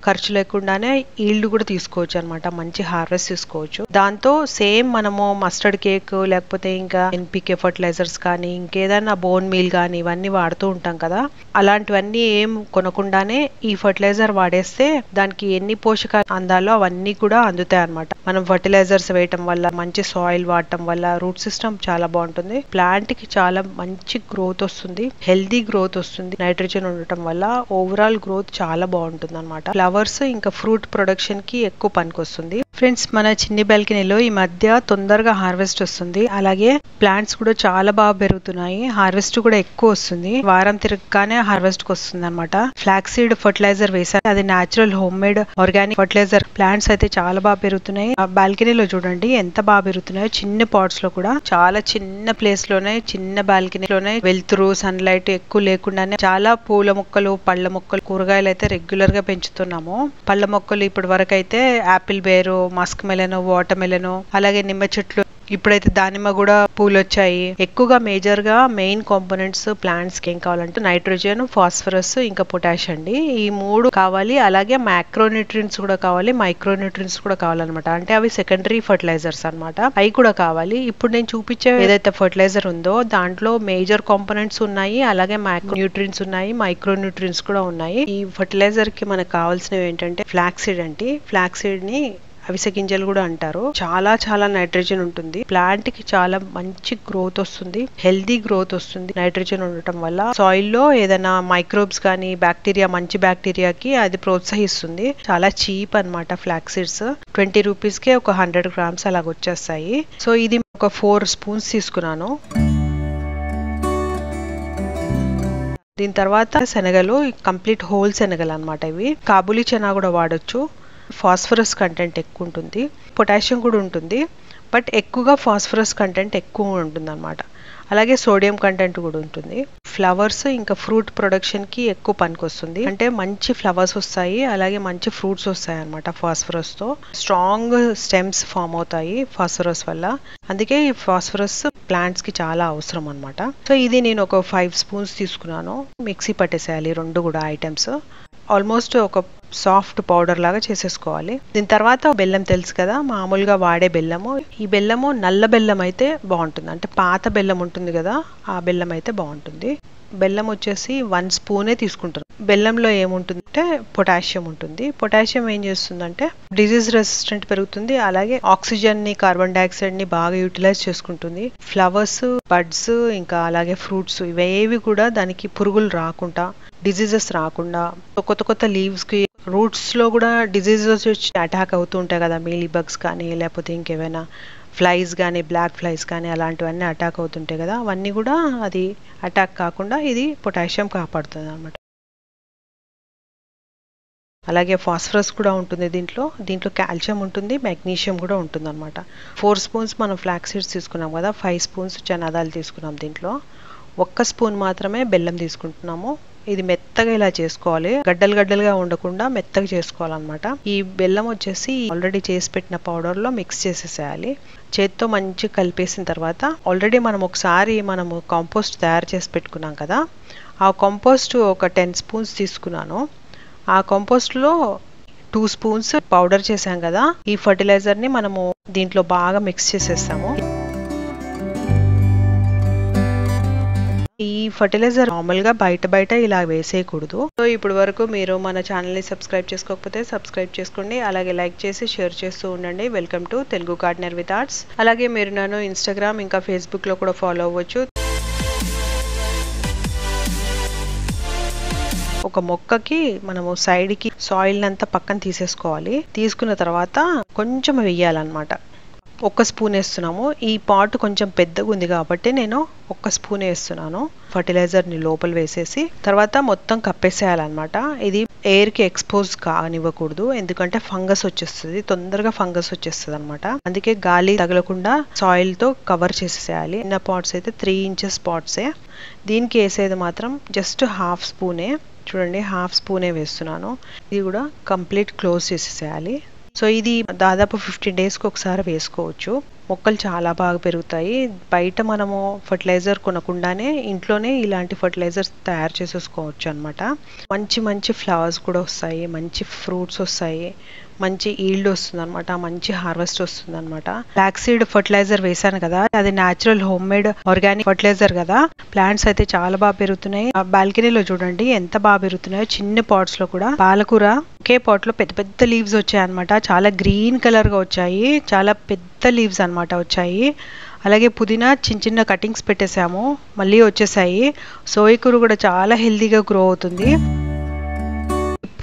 ఖర్చు లేకుండానే ఈల్డ్ కూడా తీసుకోవచ్చు అనమాట, మంచి హార్వెస్ట్ తీసుకోవచ్చు. దాంతో సేమ్ మనము మస్టర్డ్ కేక్ లేకపోతే ఇంకా ఎన్పికే ఫర్టిలైజర్స్ కానీ ఇంకేదైనా బోన్ మీల్ కానీ ఇవన్నీ వాడుతూ ఉంటాం కదా, అలాంటివన్నీ ఏం కొనకుండానే ఈ ఫర్టిలైజర్ వాడేస్తే దానికి ఎన్ని పోషకాలు అందాలో అవన్నీ కూడా అందుతాయి అనమాట. మనం ఫర్టిలైజర్స్ వేయటం వల్ల, మంచి సాయిల్ వాడటం వల్ల రూట్ సిస్టమ్ చాలా బాగుంటుంది, ప్లాంట్ కి చాలా మంచి గ్రోత్ వస్తుంది, హెల్దీ గ్రోత్ వస్తుంది. నైట్రోజన్ ఉండటం వల్ల ఓవరాల్ గ్రోత్ చాలా బాగుంటుంది అనమాట. ఫ్లవర్స్ ఇంకా ఫ్రూట్ ప్రొడక్షన్ కి ఎక్కువ పనికొస్తుంది. ఫ్రెండ్స్, మన చిన్ని బాల్కనీలో ఈ మధ్య తొందరగా హార్వెస్ట్ వస్తుంది, అలాగే ప్లాంట్స్ కూడా చాలా బాగా పెరుగుతున్నాయి, హార్వెస్ట్ కూడా ఎక్కువ వస్తుంది. వారం తిరగగానే హార్వెస్ట్ వస్తుంది అనమాట. ఫ్లాక్స్ సీడ్ ఫర్టిలైజర్ వేసారు, అది natural home made organic fertiliser. Plants అయితే చాలా బాగా పెరుగుతున్నాయి. ఆ బాల్కనీలో చూడండి ఎంత బాగా పెరుగుతున్నాయో, చిన్న పాట్స్ లో కూడా, చాలా చిన్న ప్లేస్ లోనే, చిన్న బాల్కనీలోనే వెలుతురు సన్ లైట్ ఎక్కువ లేకుండానే చాలా పూల మొక్కలు, పళ్ళ మొక్కలు, కూరగాయలు అయితే రెగ్యులర్ గా పెంచుతున్నాము. పళ్ళ మొక్కలు ఇప్పటి వరకు అయితే యాపిల్ బేరు, మస్క్ మెలను, వాటర్ మెలను, అలాగే నిమ్మ చెట్లు, ఇప్పుడైతే దానిమ్మ కూడా పూలు వచ్చాయి. ఎక్కువగా మేజర్ గా మెయిన్ కాంపోనెంట్స్ ప్లాంట్స్ కి ఏం కావాలంటే నైట్రోజన్, ఫాస్ఫరస్ ఇంకా పొటాష్ అండి. ఈ మూడు కావాలి, అలాగే మైక్రోన్యూట్రియన్స్ కూడా కావాలి, మైక్రోన్యూట్రియన్స్ కూడా కావాలన్నమాట. అంటే అవి సెకండరీ ఫర్టిలైజర్స్ అనమాట, అవి కూడా కావాలి. ఇప్పుడు నేను చూపించే ఏదైతే ఫర్టిలైజర్ ఉందో దాంట్లో మేజర్ కాంపోనెంట్స్ ఉన్నాయి, అలాగే మైక్రోన్యూట్రియన్స్ ఉన్నాయి, మైక్రోన్యూట్రియన్స్ కూడా ఉన్నాయి. ఈ ఫర్టిలైజర్ కి మనకు కావాల్సినవి ఏంటంటే ఫ్లాక్స్ సీడ్ అండి. ఫ్లాక్స్ సీడ్ ని అవిసె గింజలు కూడా అంటారు. చాలా చాలా నైట్రోజన్ ఉంటుంది, ప్లాంట్ కి చాలా మంచి గ్రోత్ వస్తుంది, హెల్దీ గ్రోత్ వస్తుంది నైట్రోజన్ ఉండటం వల్ల. సాయిల్ లో ఏదైనా మైక్రోబ్స్ కానీ బ్యాక్టీరియా, మంచి బ్యాక్టీరియాకి అది ప్రోత్సహిస్తుంది. చాలా చీప్ అనమాట ఫ్లాక్స్ సీడ్స్. 20 రూపీస్ కే ఒక 100 గ్రామ్స్ అలాగ వచ్చేస్తాయి. సో ఇది ఒక 4 స్పూన్స్ తీసుకున్నాను. దీని తర్వాత శనగలు, కంప్లీట్ హోల్ శనగలు అనమాట ఇవి. కాబూలీ చనా కూడా వాడొచ్చు. ఫాస్ఫరస్ కంటెంట్ ఎక్కువ ఉంటుంది, పొటాషియం కూడా ఉంటుంది, బట్ ఎక్కువగా ఫాస్ఫరస్ కంటెంట్ ఎక్కువ ఉంటుంది అనమాట. అలాగే సోడియం కంటెంట్ కూడా ఉంటుంది. ఫ్లవర్స్ ఇంకా ఫ్రూట్ ప్రొడక్షన్ కి ఎక్కువ పనికొస్తుంది, అంటే మంచి ఫ్లవర్స్ వస్తాయి, అలాగే మంచి ఫ్రూట్స్ వస్తాయి అనమాట. ఫాస్ఫరస్ తో స్ట్రాంగ్ స్టెమ్స్ ఫామ్ అవుతాయి ఫాస్ఫరస్ వల్ల, అందుకే ఈ ఫాస్ఫరస్ ప్లాంట్స్ కి చాలా అవసరం అనమాట. సో ఇది నేను ఒక 5 స్పూన్స్ తీసుకున్నాను. మిక్సీ పట్టేసేయాలి రెండు కూడా ఐటమ్స్. ఆల్మోస్ట్ ఒక సాఫ్ట్ పౌడర్ లాగా చేసేసుకోవాలి. దీని తర్వాత బెల్లం తెలుసు కదా, మామూలుగా వాడే బెల్లము. ఈ బెల్లము నల్ల బెల్లం అయితే బాగుంటుంది, అంటే పాత బెల్లం ఉంటుంది కదా ఆ బెల్లం అయితే బాగుంటుంది. బెల్లం వచ్చేసి 1 స్పూనే తీసుకుంటాను. బెల్లంలో ఏముంటుందంటే పొటాషియం ఉంటుంది. పొటాషియం ఏం చేస్తుందంటే డిజీజ్ రెసిస్టెంట్ పెరుగుతుంది, అలాగే ఆక్సిజన్ ని, కార్బన్ డైఆక్సైడ్ ని బాగా యూటిలైజ్ చేసుకుంటుంది. ఫ్లవర్స్, బడ్స్ ఇంకా అలాగే ఫ్రూట్స్ ఇవేవి కూడా దానికి పురుగులు రాకుండా, డిజీజెస్ రాకుండా, కొత్త కొత్త లీవ్స్ కి, రూట్స్ లో కూడా డిజీజెస్ వచ్చి అటాక్ అవుతూ ఉంటాయి కదా, మీలీ బగ్స్ కానీ లేకపోతే ఇంకేమైనా ఫ్లైస్ కానీ, బ్లాక్ ఫ్లైస్ కానీ అలాంటివన్నీ అటాక్ అవుతుంటాయి కదా, అవన్నీ కూడా అది అటాక్ కాకుండా ఇది పొటాషియం కాపాడుతుంది అనమాట. అలాగే ఫాస్ఫరస్ కూడా ఉంటుంది దీంట్లో కాల్షియం ఉంటుంది, మెగ్నీషియం కూడా ఉంటుంది అనమాట. 4 స్పూన్స్ మనం ఫ్లాక్స్ సీడ్స్ తీసుకున్నాం కదా, 5 స్పూన్స్ చనాదాలు తీసుకున్నాం. దీంట్లో 1 స్పూన్ మాత్రమే బెల్లం తీసుకుంటున్నాము. ఇది మెత్తగా ఇలా చేసుకోవాలి, గడ్డలు గడ్డలుగా ఉండకుండా మెత్తగా చేసుకోవాలన్నమాట. ఈ బెల్లం వచ్చేసి ఆల్రెడీ చేసి పెట్టిన పౌడర్ లో మిక్స్ చేసేసేయాలి. చేత్తో మంచిగా కలిపేసిన తర్వాత ఆల్రెడీ మనం ఒకసారి కాంపోస్ట్ తయారు చేసి పెట్టుకున్నాం కదా, ఆ కాంపోస్ట్ ఒక 10 స్పూన్స్ తీసుకున్నాను. ఆ కాంపోస్ట్ లో 2 స్పూన్స్ పౌడర్ చేసాం కదా, ఈ ఫర్టిలైజర్ ని మనము దీంట్లో బాగా మిక్స్ చేసేస్తాము. ఈ ఫర్టిలైజర్ నార్మల్ గా బయట ఇలా వేసేయకూడదు. సో ఇప్పుడు వరకు మీరు మన ఛానల్ ని సబ్స్క్రైబ్ చేసుకోకపోతే సబ్స్క్రైబ్ చేసుకోండి, అలాగే లైక్ చేసి షేర్ చేస్తూ ఉండండి. Welcome to Telugu gardener with arts. అలాగే మీరు నన్ను ఇన్స్టాగ్రామ్ ఇంకా ఫేస్బుక్ లో కూడా ఫాలో అవ్వచ్చు. ఒక మొక్కకి మనము సైడ్ కి సాయిల్ అంతా పక్కన తీసేసుకోవాలి. తీసుకున్న తర్వాత కొంచెం వేయాలన్నమాట. 1 స్పూన్ వేస్తున్నాము. ఈ పాట్ కొంచెం పెద్దగా ఉంది కాబట్టి నేను 1 స్పూన్ వేస్తున్నాను. ఫర్టిలైజర్ ని లోపల వేసేసి తర్వాత మొత్తం కప్పేసేయాలన్నమాట. ఇది ఎయిర్ కి ఎక్స్పోజ్ కానివ్వకూడదు, ఎందుకంటే ఫంగస్ వచ్చేస్తుంది, తొందరగా ఫంగస్ వచ్చేస్తుంది అనమాట. అందుకే గాలి తగలకుండా సాయిల్ తో కవర్ చేసేసేయాలి. చిన్న పాట్స్ అయితే 3 ఇంచెస్ పాట్సే. దీనికి వేసేది మాత్రం జస్ట్ 1/2 స్పూనే. చూడండి, 1/2 స్పూనే వేస్తున్నాను. ఇది కూడా కంప్లీట్ క్లోజ్ చేసేసేయాలి. సో ఇది దాదాపు 15 డేస్ కి ఒకసారి వేసుకోవచ్చు. మొక్కలు చాలా బాగా పెరుగుతాయి. బయట మనము ఫర్టిలైజర్ కొనకుండానే ఇంట్లోనే ఇలాంటి ఫర్టిలైజర్స్ తయారు చేసేసుకోవచ్చు అనమాట. మంచి మంచి ఫ్లవర్స్ కూడా వస్తాయి, మంచి ఫ్రూట్స్ వస్తాయి, మంచి ఈల్డ్ వస్తుంది అనమాట, మంచి హార్వెస్ట్ వస్తుంది అనమాట. ఫ్లాక్ సీడ్ ఫర్టిలైజర్ వేసాను కదా, అది natural home made organic fertiliser కదా. ప్లాంట్స్ అయితే చాలా బాగా పెరుగుతున్నాయి. బాల్కనీలో చూడండి ఎంత బాగా పెరుగుతున్నాయో. చిన్న పాట్స్ లో కూడా పాలకూర ఒకే పాట్ లో పెద్ద పెద్ద లీవ్స్ వచ్చాయి అనమాట. చాలా గ్రీన్ కలర్ గా వచ్చాయి, చాలా పెద్ద లీవ్స్ అనమాట వచ్చాయి. అలాగే పుదీనా చిన్న చిన్న కటింగ్స్ పెట్టేసాము, మళ్ళీ వచ్చేసాయి. సోయకూర కూడా చాలా హెల్దీగా గ్రో అవుతుంది.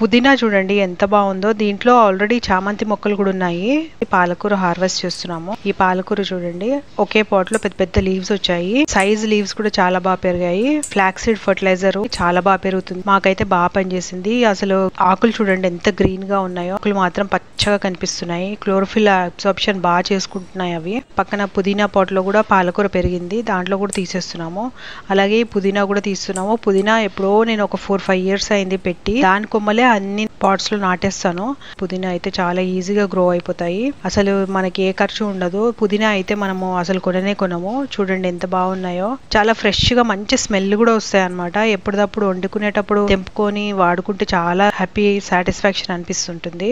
పుదీనా చూడండి ఎంత బాగుందో. దీంట్లో ఆల్రెడీ చామంతి మొక్కలు కూడా ఉన్నాయి. పాలకూర హార్వెస్ట్ చేస్తున్నాము. ఈ పాలకూర చూడండి ఒకే పాట్ లో పెద్ద పెద్ద లీవ్స్ వచ్చాయి. సైజ్ లీవ్స్ కూడా చాలా బాగా పెరిగాయి. ఫ్లాక్ సీడ్ ఫర్టిలైజర్ చాలా బాగా పెరుగుతుంది, మాకైతే బాగా పనిచేసింది. అసలు ఆకులు చూడండి ఎంత గ్రీన్ గా ఉన్నాయో, ఆకులు మాత్రం పచ్చగా కనిపిస్తున్నాయి. క్లోరోఫిల్ అబ్సార్ప్షన్ బాగా చేసుకుంటున్నాయి అవి. పక్కన పుదీనా పాట్ లో కూడా పాలకూర పెరిగింది, దాంట్లో కూడా తీసేస్తున్నాము. అలాగే పుదీనా కూడా తీస్తున్నాము. పుదీనా ఎప్పుడో నేను ఒక 4-5 years అయింది పెట్టి, దాని కొమ్మలే అన్ని పాట్స్ లో నాటేస్తాను. పుదీనా అయితే చాలా ఈజీగా గ్రో అయిపోతాయి, అసలు మనకి ఏ ఖర్చు ఉండదు. పుదీనా అయితే మనము అసలు కొనము. చూడండి ఎంత బాగున్నాయో, చాలా ఫ్రెష్ గా మంచి స్మెల్ కూడా వస్తాయి అనమాట. ఎప్పటికప్పుడు వండుకునేటప్పుడు తెంపుకొని వాడుకుంటే చాలా హ్యాపీ సాటిస్ఫాక్షన్ అనిపిస్తుంటుంది.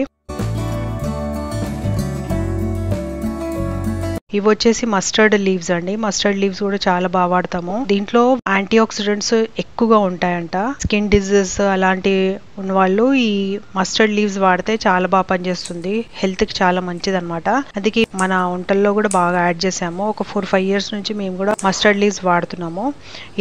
ఇవి వచ్చేసి మస్టర్డ్ లీవ్స్ అండి. మస్టర్డ్ లీవ్స్ కూడా చాలా బాగా వాడతాము. దీంట్లో యాంటీ ఆక్సిడెంట్స్ ఎక్కువగా ఉంటాయంట. స్కిన్ డిజీజ్ అలాంటి ఉన్న వాళ్ళు ఈ మస్టర్డ్ లీవ్స్ వాడితే చాలా బాగా పనిచేస్తుంది, హెల్త్ కి చాలా మంచిది అనమాట. అందుకే మన వంటల్లో కూడా బాగా యాడ్ చేసాము. ఒక 4-5 years నుంచి మేము కూడా మస్టర్డ్ లీవ్స్ వాడుతున్నాము.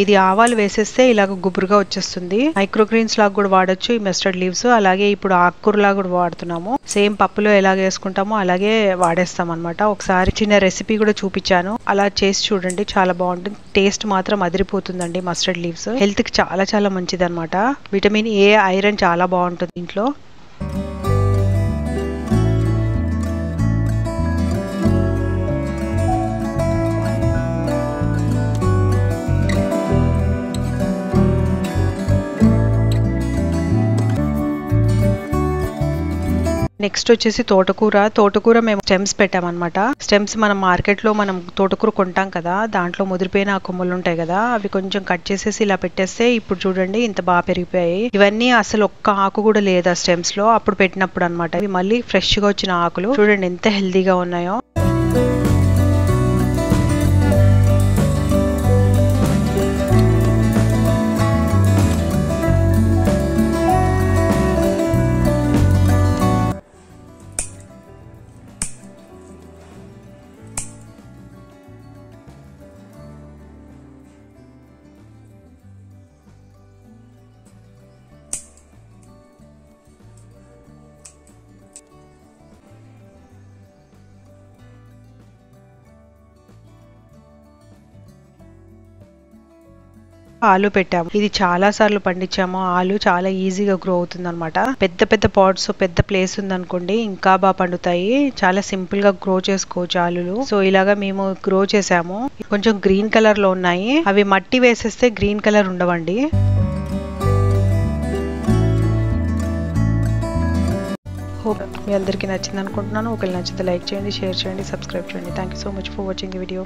ఇది ఆవాలు వేసేస్తే ఇలాగ గుబురుగా వచ్చేస్తుంది. మైక్రోగ్రీన్స్ లాగా కూడా వాడచ్చు ఈ మస్టర్డ్ లీవ్స్. అలాగే ఇప్పుడు ఆకుకూరలా కూడా వాడుతున్నాము. సేమ్ పప్పులో ఎలాగ వేసుకుంటామో అలాగే వాడేస్తాం అనమాట. ఒకసారి చిన్న రెసిపీ కూడా చూపించాను, అలా చేసి చూడండి, చాలా బాగుంటుంది. టేస్ట్ మాత్రం అదిరిపోతుందండి. మస్టర్డ్ లీవ్స్ హెల్త్ కి చాలా చాలా మంచిది అనమాట. విటమిన్ ఏ, ఐరన్ చాలా బాగుంటుంది ఇంట్లో. నెక్స్ట్ వచ్చేసి తోటకూర మేము స్టెమ్స్ పెట్టామన్నమాట. స్టెమ్స్ మనం మార్కెట్ లో మనం తోటకూర కొంటాం కదా, దాంట్లో ముదిరిపోయిన కొమ్మలు ఉంటాయి కదా, అవి కొంచెం కట్ చేసేసి ఇలా పెట్టేస్తే ఇప్పుడు చూడండి ఇంత బాగా పెరిగిపోయాయి. ఇవన్నీ అసలు ఒక్క ఆకు కూడా లేదా స్టెమ్స్ లో అప్పుడు పెట్టినప్పుడు అనమాట. ఇవి మళ్ళీ ఫ్రెష్ గా వచ్చిన ఆకులు చూడండి ఎంత హెల్దీగా ఉన్నాయో. ఆలు పెట్టాము. ఇది చాలా సార్లు పండించాము. ఆలు చాలా ఈజీగా గ్రో అవుతుంది అనమాట. పెద్ద పెద్ద పాట్స్, పెద్ద ప్లేస్ ఉందనుకోండి ఇంకా బాగా పండుతాయి. చాలా సింపుల్ గా గ్రో చేసుకోవచ్చు ఆలులు. సో ఇలాగా మేము గ్రో చేసాము. కొంచెం గ్రీన్ కలర్ లో ఉన్నాయి. అవి మట్టి వేసేస్తే గ్రీన్ కలర్ ఉండవండి. హోప్ మీ అందరికీ నచ్చింది అనుకుంటున్నాను. ఒకవేళ నచ్చితే లైక్ చేయండి, షేర్ చేయండి, సబ్స్క్రైబ్ చేయండి. Thank you so much for watching the video.